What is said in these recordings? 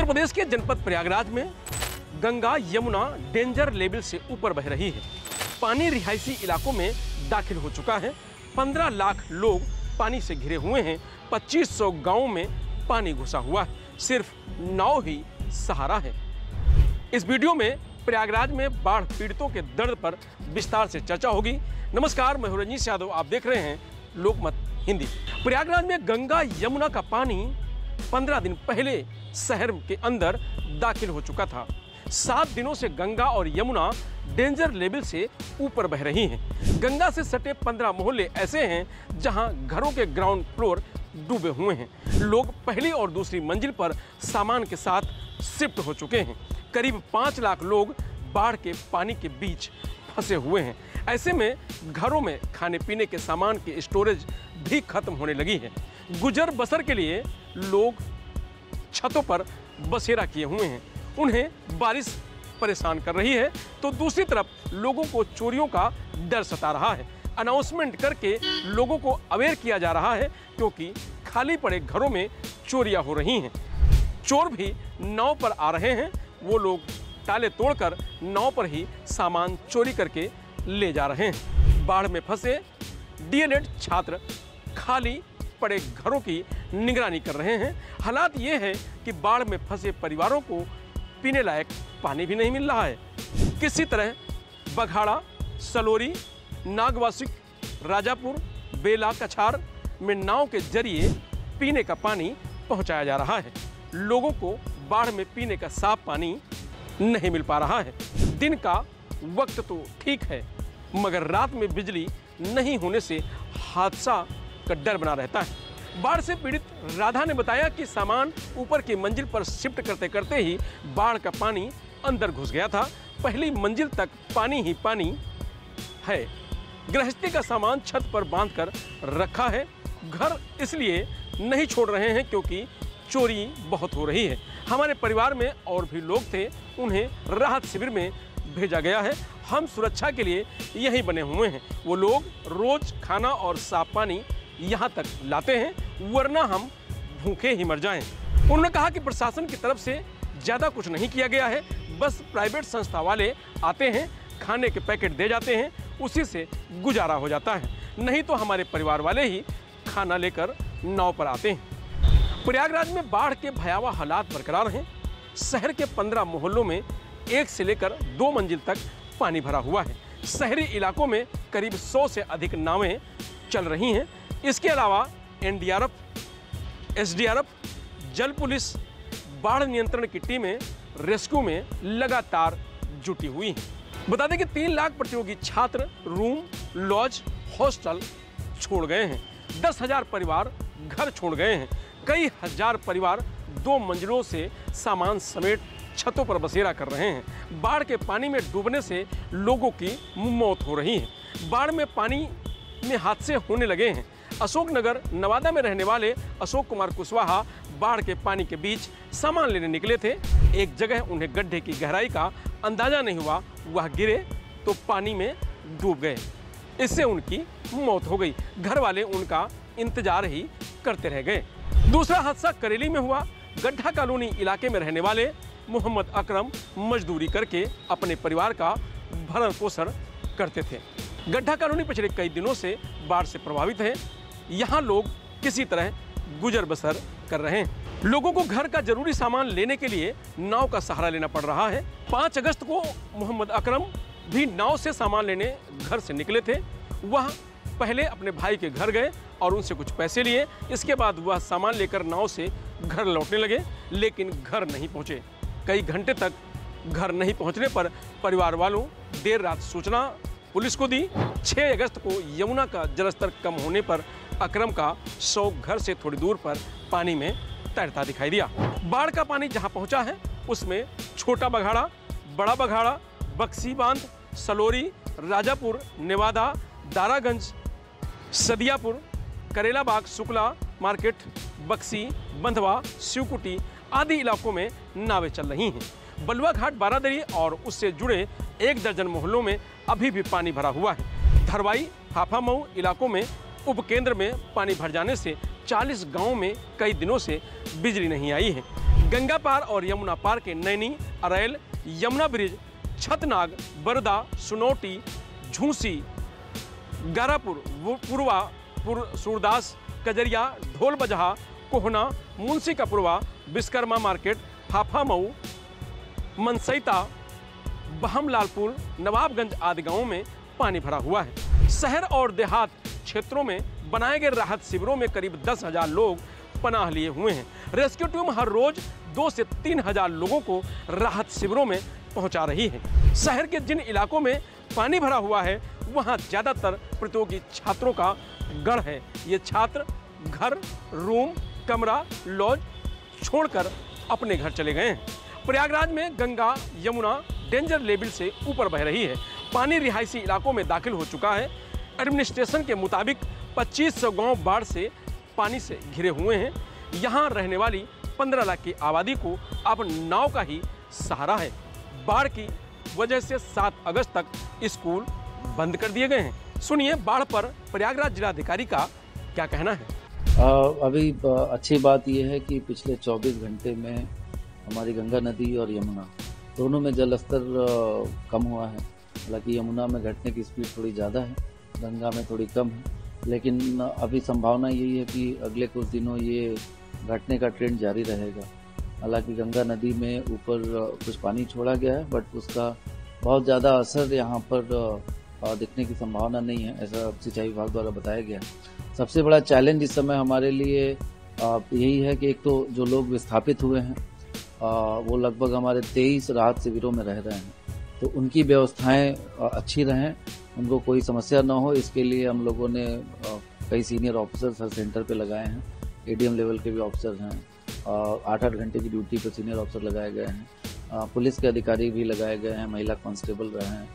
उत्तर प्रदेश के जनपद प्रयागराज में गंगा यमुना डेंजर लेवल से ऊपर बह रही है। पानी रिहायशी इलाकों में दाखिल हो चुका है। 15 लाख लोग पानी से घिरे हुए हैं। 2500 गांवों में पानी घुसा हुआ है। सिर्फ नाव ही सहारा है। इस वीडियो में प्रयागराज में बाढ़ पीड़ितों के दर्द पर विस्तार से चर्चा होगी। नमस्कार, मैं हूं रजनीश यादव, आप देख रहे हैं लोकमत हिंदी। प्रयागराज में गंगा यमुना का पानी 15 दिन पहले शहर के अंदर दाखिल हो चुका था। 7 दिनों से गंगा और यमुना डेंजर लेवल से ऊपर बह रही हैं। गंगा से सटे 15 मोहल्ले ऐसे हैं जहां घरों के ग्राउंड फ्लोर डूबे हुए हैं। लोग पहली और दूसरी मंजिल पर सामान के साथ शिफ्ट हो चुके हैं। करीब 5 लाख लोग बाढ़ के पानी के बीच फंसे हुए हैं। ऐसे में घरों में खाने पीने के सामान की स्टोरेज भी खत्म होने लगी है। गुजर बसर के लिए लोग छतों पर बसेरा किए हुए हैं। उन्हें बारिश परेशान कर रही है तो दूसरी तरफ लोगों को चोरियों का डर सता रहा है। अनाउंसमेंट करके लोगों को अवेयर किया जा रहा है क्योंकि खाली पड़े घरों में चोरियां हो रही हैं। चोर भी नाव पर आ रहे हैं। वो लोग ताले तोड़कर नाव पर ही सामान चोरी करके ले जा रहे हैं। बाढ़ में फंसे डीएलएड छात्र खाली पड़े घरों की निगरानी कर रहे हैं। हालात ये है कि बाढ़ में फंसे परिवारों को पीने लायक पानी भी नहीं मिल रहा है। किसी तरह बघाड़ा, सलोरी, नागवासिक, राजापुर, बेला, कछार में नाव के जरिए पीने का पानी पहुंचाया जा रहा है। लोगों को बाढ़ में पीने का साफ पानी नहीं मिल पा रहा है। दिन का वक्त तो ठीक है मगर रात में बिजली नहीं होने से हादसा का डर बना रहता है। बाढ़ से पीड़ित राधा ने बताया कि सामान ऊपर की मंजिल पर शिफ्ट करते करते ही बाढ़ का पानी अंदर घुस गया था। पहली मंजिल तक पानी ही पानी है। गृहस्थी का सामान छत पर बांधकर रखा है। घर इसलिए नहीं छोड़ रहे हैं क्योंकि चोरी बहुत हो रही है। हमारे परिवार में और भी लोग थे, उन्हें राहत शिविर में भेजा गया है। हम सुरक्षा के लिए यहीं बने हुए हैं। वो लोग रोज खाना और साफ पानी यहाँ तक लाते हैं वरना हम भूखे ही मर जाएं। उन्होंने कहा कि प्रशासन की तरफ से ज़्यादा कुछ नहीं किया गया है। बस प्राइवेट संस्था वाले आते हैं, खाने के पैकेट दे जाते हैं, उसी से गुजारा हो जाता है। नहीं तो हमारे परिवार वाले ही खाना लेकर नाव पर आते हैं। प्रयागराज में बाढ़ के भयावह हालात बरकरार हैं। शहर के 15 मोहल्लों में 1 से लेकर 2 मंजिल तक पानी भरा हुआ है। शहरी इलाकों में करीब 100 से अधिक नावें चल रही हैं। इसके अलावा एनडीआरएफ, एसडीआरएफ, जल पुलिस, बाढ़ नियंत्रण की टीमें रेस्क्यू में लगातार जुटी हुई हैं। बता दें कि 3 लाख प्रतियोगी छात्र रूम, लॉज, हॉस्टल छोड़ गए हैं। 10,000 परिवार घर छोड़ गए हैं। कई हजार परिवार 2 मंजिलों से सामान समेत छतों पर बसेरा कर रहे हैं। बाढ़ के पानी में डूबने से लोगों की मौत हो रही है। बाढ़ में पानी में हादसे होने लगे हैं। अशोकनगर नवादा में रहने वाले अशोक कुमार कुशवाहा बाढ़ के पानी के बीच सामान लेने निकले थे। एक जगह उन्हें गड्ढे की गहराई का अंदाजा नहीं हुआ, वह गिरे तो पानी में डूब गए। इससे उनकी मौत हो गई। घर वाले उनका इंतजार ही करते रह गए। दूसरा हादसा करेली में हुआ। गड्ढा कॉलोनी इलाके में रहने वाले मोहम्मद अकरम मजदूरी करके अपने परिवार का भरण पोषण करते थे। गड्ढा कॉलोनी पिछले कई दिनों से बाढ़ से प्रभावित है। यहाँ लोग किसी तरह गुजर बसर कर रहे हैं। लोगों को घर का जरूरी सामान लेने के लिए नाव का सहारा लेना पड़ रहा है। 5 अगस्त को मोहम्मद अकरम भी नाव से सामान लेने घर से निकले थे। वह पहले अपने भाई के घर गए और उनसे कुछ पैसे लिए। इसके बाद वह सामान लेकर नाव से घर लौटने लगे लेकिन घर नहीं पहुंचे। कई घंटे तक घर नहीं पहुंचने पर परिवार वालों देर रात सूचना पुलिस को दी। 6 अगस्त को यमुना का जलस्तर कम होने पर अकरम का शव घर से थोड़ी दूर पर पानी में तैरता दिखाई दिया। बाढ़ का पानी जहां पहुंचा है उसमें छोटा बघाड़ा, बड़ा बघाड़ा, बक्सी बांध, सलोरी, राजापुर, नेवादा, दारागंज, सदियापुर, करेलाबाग, शुक्ला मार्केट, बक्सी, बंधवा, शिवकुटी आदि इलाकों में नावें चल रही हैं। बलुआ घाट, बारादरी और उससे जुड़े 1 दर्जन मोहल्लों में अभी भी पानी भरा हुआ है। धरवाई, हाफामऊ इलाकों में उपकेंद्र में पानी भर जाने से 40 गांवों में कई दिनों से बिजली नहीं आई है। गंगा पार और यमुना पार के नैनी, अरैल, यमुना ब्रिज, छतनाग, बरदा, सुनौटी, झूसी, गारापुर, पुरवा, सूरदास, कजरिया, ढोल बजहा, कोहना, मुंशी का पुरवा, विश्वकर्मा मार्केट, हाफा मऊ, मनसैता, बहमलालपुर, नवाबगंज आदि गांवों में पानी भरा हुआ है। शहर और देहात क्षेत्रों में बनाए गए राहत शिविरों में करीब 10,000 लोग पनाह लिए हुए हैं। रेस्क्यू टीम हर रोज 2 से 3,000 लोगों को राहत शिविरों में पहुंचा रही है। शहर के जिन इलाकों में पानी भरा हुआ है वहां ज्यादातर प्रतियोगी छात्रों का गढ़ है। ये छात्र घर, रूम, कमरा, लॉज छोड़कर अपने घर चले गए हैं। प्रयागराज में गंगा यमुना डेंजर लेवल से ऊपर बह रही है। पानी रिहायशी इलाकों में दाखिल हो चुका है। एडमिनिस्ट्रेशन के मुताबिक 2500 गांव बाढ़ से पानी से घिरे हुए हैं। यहां रहने वाली 15 लाख की आबादी को अब नाव का ही सहारा है। बाढ़ की वजह से 7 अगस्त तक स्कूल बंद कर दिए गए हैं। सुनिए बाढ़ पर प्रयागराज जिलाधिकारी का क्या कहना है। अभी अच्छी बात यह है कि पिछले 24 घंटे में हमारी गंगा नदी और यमुना दोनों में जल स्तर कम हुआ है। हालांकि यमुना में घटने की स्पीड थोड़ी ज़्यादा है, गंगा में थोड़ी कम है, लेकिन अभी संभावना यही है कि अगले कुछ दिनों ये घटने का ट्रेंड जारी रहेगा। हालांकि गंगा नदी में ऊपर कुछ पानी छोड़ा गया है, बट उसका बहुत ज़्यादा असर यहाँ पर दिखने की संभावना नहीं है, ऐसा सिंचाई विभाग द्वारा बताया गया है। सबसे बड़ा चैलेंज इस समय हमारे लिए यही है कि एक तो जो लोग विस्थापित हुए हैं वो लगभग हमारे 23 राहत शिविरों में रह रहे हैं, तो उनकी व्यवस्थाएं अच्छी रहें, उनको कोई समस्या न हो, इसके लिए हम लोगों ने कई सीनियर ऑफिसर्स हर सेंटर पे लगाए हैं। एडीएम लेवल के भी ऑफिसर हैं, 8-8 घंटे की ड्यूटी पर सीनियर ऑफिसर लगाए गए हैं, पुलिस के अधिकारी भी लगाए गए हैं, महिला कांस्टेबल रहे हैं,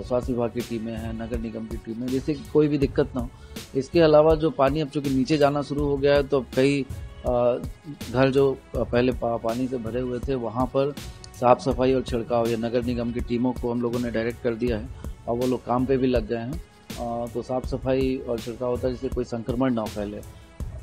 स्वास्थ्य विभाग की टीमें हैं, नगर निगम की टीमें, जिससे कोई भी दिक्कत ना हो। इसके अलावा जो पानी अब चूँकि नीचे जाना शुरू हो गया है, तो कई घर जो पहले पानी से भरे हुए थे वहाँ पर साफ सफाई और छिड़काव या नगर निगम की टीमों को हम लोगों ने डायरेक्ट कर दिया है और वो लोग काम पे भी लग गए हैं। तो साफ सफाई और छिड़काव होता है जिससे कोई संक्रमण ना फैले।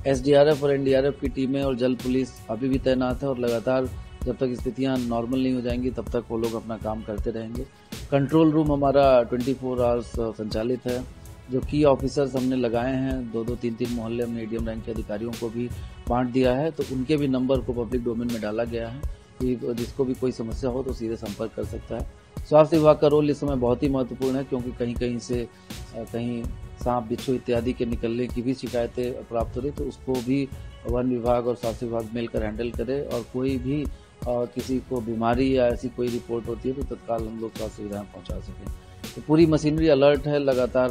एसडीआरएफ और एनडीआरएफ की टीमें और जल पुलिस अभी भी तैनात है और लगातार जब तक स्थितियाँ नॉर्मल नहीं हो जाएंगी तब तक वो लोग अपना काम करते रहेंगे। कंट्रोल रूम हमारा 24 आवर्स संचालित है। जो की ऑफिसर्स हमने लगाए हैं 2-2, 3-3 मोहल्ले में मीडियम रैंक के अधिकारियों को भी बांट दिया है, तो उनके भी नंबर को पब्लिक डोमेन में डाला गया है कि जिसको भी कोई समस्या हो तो सीधे संपर्क कर सकता है। स्वास्थ्य विभाग का रोल इस समय बहुत ही महत्वपूर्ण है, क्योंकि कहीं कहीं से कहीं सांप, बिच्छू इत्यादि के निकलने की भी शिकायतें प्राप्त हो रही, तो उसको भी वन विभाग और स्वास्थ्य विभाग मिलकर हैंडल करे और कोई भी किसी को बीमारी या ऐसी कोई रिपोर्ट होती है तो तत्काल हम लोग स्वास्थ्य सुविधाएं पहुंचा सकें। तो पूरी मशीनरी अलर्ट है, लगातार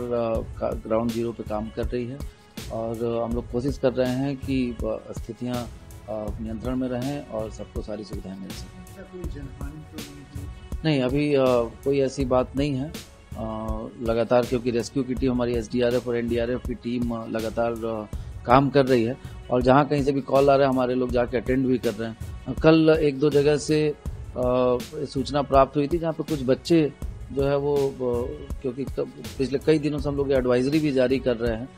ग्राउंड जीरो पे काम कर रही है और हम लोग कोशिश कर रहे हैं कि स्थितियां नियंत्रण में रहें और सबको सारी सुविधाएं मिल सकें। नहीं, अभी कोई ऐसी बात नहीं है। लगातार क्योंकि रेस्क्यू की टीम हमारी एसडीआरएफ और एनडीआरएफ की टीम लगातार काम कर रही है और जहाँ कहीं से भी कॉल आ रहा है हमारे लोग जाके अटेंड भी कर रहे हैं। कल 1-2 जगह से सूचना प्राप्त हुई थी जहाँ पे कुछ बच्चे जो है वो क्योंकि पिछले कई दिनों से हम लोग एडवाइजरी भी जारी कर रहे हैं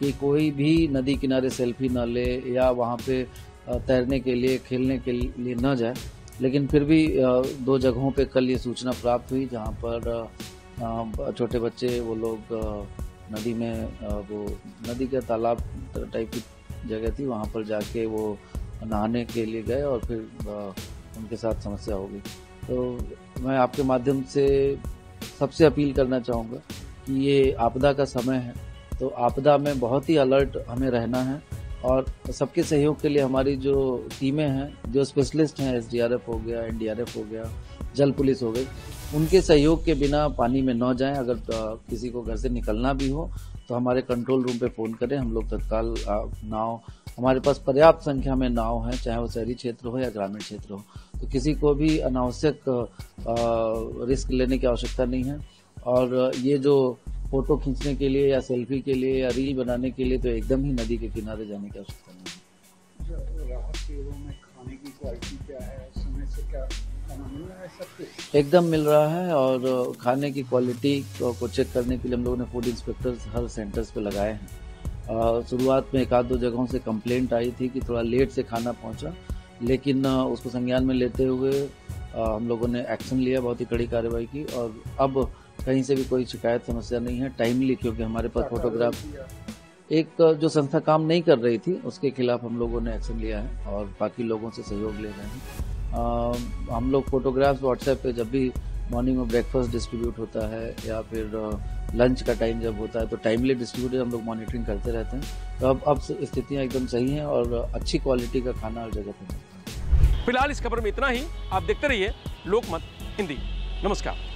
कि कोई भी नदी किनारे सेल्फी न ले या वहाँ पे तैरने के लिए, खेलने के लिए न जाए, लेकिन फिर भी 2 जगहों पे कल ये सूचना प्राप्त हुई जहाँ पर छोटे बच्चे वो लोग नदी में वो नदी के तालाब टाइप की जगह थी, वहाँ पर जाके वो नहाने के लिए गए और फिर उनके साथ समस्या हो गई। तो मैं आपके माध्यम से सबसे अपील करना चाहूँगा कि ये आपदा का समय है, तो आपदा में बहुत ही अलर्ट हमें रहना है और सबके सहयोग के लिए हमारी जो टीमें हैं, जो स्पेशलिस्ट हैं, एसडीआरएफ हो गया, एनडीआरएफ हो गया, जल पुलिस हो गई, उनके सहयोग के बिना पानी में न जाएं। अगर किसी को घर से निकलना भी हो तो हमारे कंट्रोल रूम पे फ़ोन करें, हम लोग तत्काल नाव, हमारे पास पर्याप्त संख्या में नाव हैं, चाहे वो शहरी क्षेत्र हो या ग्रामीण क्षेत्र हो, तो किसी को भी अनावश्यक रिस्क लेने की आवश्यकता नहीं है। और ये जो फोटो खींचने के लिए या सेल्फी के लिए या रील बनाने के लिए तो एकदम ही नदी के किनारे जाने की आवश्यकता नहीं है। राहत शिविरों में खाने की क्वालिटी क्या है, समय से क्या खाना मिल रहा है, सब कुछ एकदम मिल रहा है और खाने की क्वालिटी को चेक करने के लिए हम लोगों ने फूड इंस्पेक्टर्स हर सेंटर्स पे लगाए हैं। शुरुआत में 1-2 जगहों से कंप्लेंट आई थी कि थोड़ा लेट से खाना पहुंचा, लेकिन उसको संज्ञान में लेते हुए हम लोगों ने एक्शन लिया, बहुत ही कड़ी कार्रवाई की और अब कहीं से भी कोई शिकायत समस्या नहीं है। टाइमली, क्योंकि हमारे पास फोटोग्राफ, एक जो संस्था काम नहीं कर रही थी उसके खिलाफ हम लोगों ने एक्शन लिया है और बाकी लोगों से सहयोग ले रहे हैं। हम लोग फोटोग्राफ्स व्हाट्सएप पे जब भी मॉर्निंग में ब्रेकफास्ट डिस्ट्रीब्यूट होता है या फिर लंच का टाइम जब होता है तो टाइमली डिस्ट्रीब्यूट हम लोग मॉनिटरिंग करते रहते हैं। तो अब स्थितियाँ एकदम सही हैं और अच्छी क्वालिटी का खाना हर जगह पर मिलता है। फिलहाल इस खबर में इतना ही। आप देखते रहिए लोकमत हिंदी। नमस्कार।